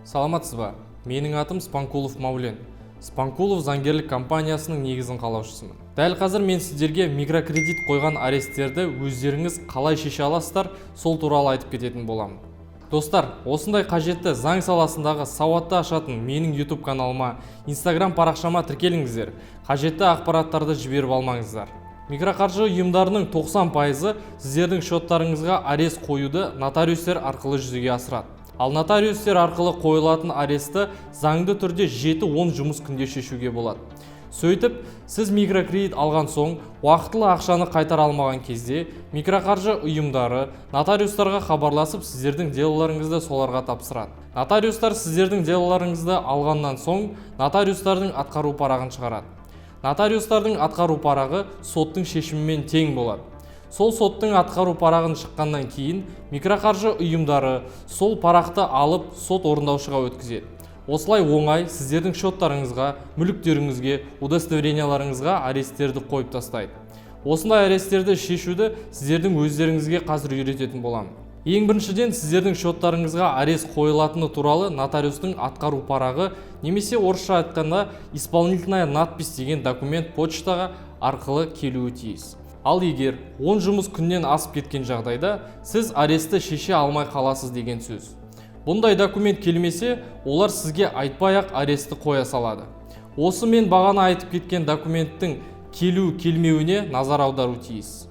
Саламатсыз ба? Менің атым Спанкулов Маулен. Спанкулов заңгерлік компаниясының негізін қалаушысымын. Дәл қазір мен сіздерге микрокредит қойған аресттерді өздеріңіз қалай шеше аласыздар, сол туралы айтып кететін боламын. Достар, осындай қажетті заң саласындағы сауатты ашатын менің YouTube каналыма, Instagram парақшама тіркеліңіздер. Қажетті ақпараттарды жіберіп алмаңыздар. Микроқаржы ұйымдарының 90%-ы сіздердің шоттарыңызға арест қоюды нотариустер арқылы жүзеге асырады. Ал нотариустер арқылы қойылатын аресті заңды түрде 7-10 жұмыс күнде шешуге болады. Сөйтіп, сіз микрокредит алған соң, уақытылы ақшаны қайтара алмаған кезде, микроқаржы ұйымдары нотариустарға хабарласып, сіздердің делоларыңызды соларға тапсырады. Нотариустар сіздердің делоларыңызды алғаннан соң, нотариустардың атқару парағын шығарады. Нотариустардың атқару парағы соттың шешімімен тең болады. Сол соттың атқару парағын шыққаннан кейін, микроқаржы ұйымдары сол парақты алып сот орындаушыға өткізеді. Осылай оңай сіздердің шоттарыңызға, мүліктеріңізге, удостоверенияларыңызға аресттерді қойып тастайды. Осындай аресттерді шешуді сіздердің өздеріңізге қазір үйрететін боламын. Ең біріншіден сіздердің шоттарыңызға арест қойылатыны туралы нотариустың атқару парағы, немесе орысша айтқанда исполнительная надпись деген документ почтаға арқылы келуі тиіс. Ал егер 10 жұмыс күннен асып кеткен жағдайда, сіз аресті шеше алмай қаласыз деген сөз. Бұндай документ келмесе, олар сізге айтпай-ақ аресті қоя салады. Осы мен бағана айтып кеткен документтің келу-келмеуіне назар аудару тиіс.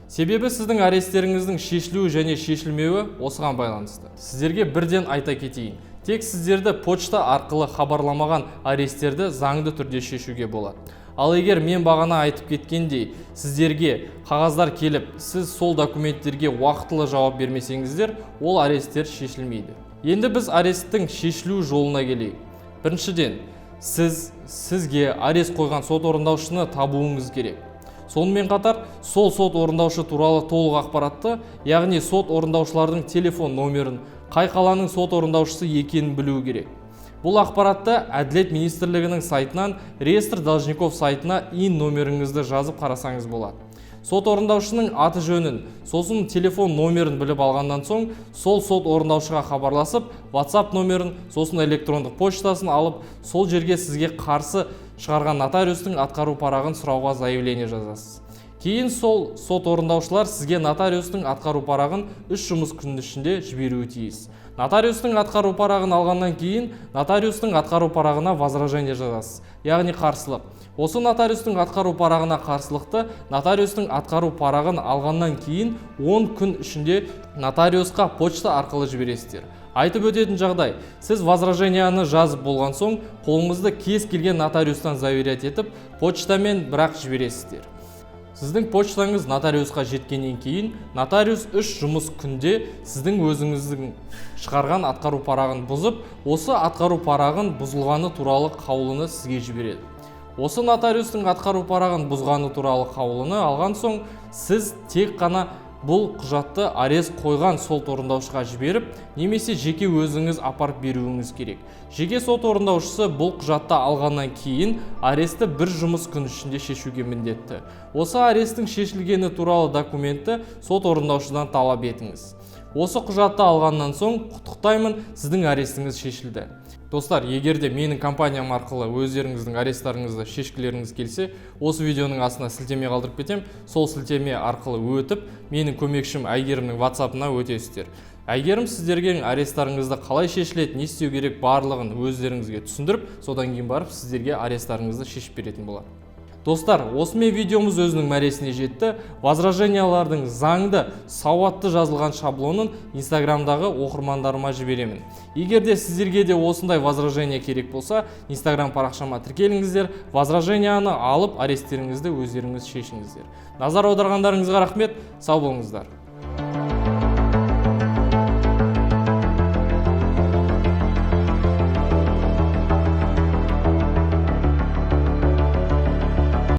Себебі сіздің аресттеріңіздің шешілуі және шешілмеуі осыған байланысты. Сіздерге бірден айта кетейін. Тек сіздерді почта арқылы хабарламаған аресттерді заңды түрде шешуге болады. Ал егер мен бағана айтып кеткендей, сіздерге қағаздар келіп, сіз сол документтерге уақытылы жауап бермесеңіздер, ол аресттер шешілмейді. Енді біз аресттің шешілу жолына келейік. Біріншіден, сізге арест қойған сот орындаушыны табуыңыз керек. Сонымен қатар, сол сот орындаушы туралы толық ақпаратты, яғни сот орындаушылардың телефон номерін, қай қаланың сот орындаушысы екенін білу керек. Бұл ақпаратты Әділет министрлігінің сайтынан реестр должников сайтына ин номеріңізді жазып қарасаңыз болады. Сот орындаушының аты жөнін, сосын телефон номерін біліп алғаннан соң, сол сот орындаушыға хабарласып, WhatsApp номерін, сосын электрондық почтасын алып, сол жерге сізге қарсы шығарған нотариустың атқару парағын сұрауға заявление жазасыз. Кейін сол сот орындаушылар сізге нотариустың атқару парағын 3 жұмыс күнінің ішінде жіберуі тиіс. Нотариустың атқару парағын алғаннан кейін, нотариустың атқару парағына возражение жазасыз, яғни қарсылық. Осы нотариустың атқару парағына қарсылықты нотариустың атқару парағын алғаннан кейін 10 күн ішінде нотариусқа почта арқылы жібересіздер. Айтып өтетін жағдай, сіз возражениені жазып болған соң, қолыңызды кез келген нотариустан заверять етіп, почтамен бірақ жібересіздер. Сіздің почтаңыз нотариусқа жеткеннен кейін, нотариус 3 жұмыс күнде сіздің өзіңіздің шығарған атқару парағын бұзып, осы атқару парағын бұзылғаны туралы қаулыны сізге жібереді. Осы нотариустың атқару парағын бұзғаны туралы қаулыны алған соң, сіз тек қана бұл құжатты арест қойған сот орындаушыға жіберіп, немесе жеке өзіңіз апарып беруіңіз керек. Жеке сот орындаушысы бұл құжатты алғаннан кейін аресті 1 жұмыс күн ішінде шешуге міндетті. Осы аресттің шешілгені туралы документті сот орындаушыдан талап етіңіз. Осы құжатты алғаннан соң, құттықтаймын, сіздің арестіңіз шешілді. Достар, егер де менің компаниям арқылы өздеріңіздің аресттарыңызды шешкілеріңіз келсе, осы видеоның астына сілтеме қалдырып кетем. Сол сілтеме арқылы өтіп, менің көмекшім Әйгерімнің WhatsApp-ына өтесіздер. Әйгерім сіздерге аресттарыңызды қалай шешіледі, не істеу керек барлығын өздеріңізге түсіндіріп, содан кейін барып сіздерге аресттарыңызды шешіп беретін болады. Достар, осымен видеомыз өзінің мәресіне жетті. Возражениялардың заңды, сауатты жазылған шаблонын Instagramдағы оқырмандарыма жіберемін. Егер де сіздерге де осындай возражение керек болса, Instagram парақшама тіркеліңіздер, возраженияны алып, аресттеріңізді өздеріңіз шешіңіздер. Назар аударғандарыңызға рахмет, сау болыңыздар.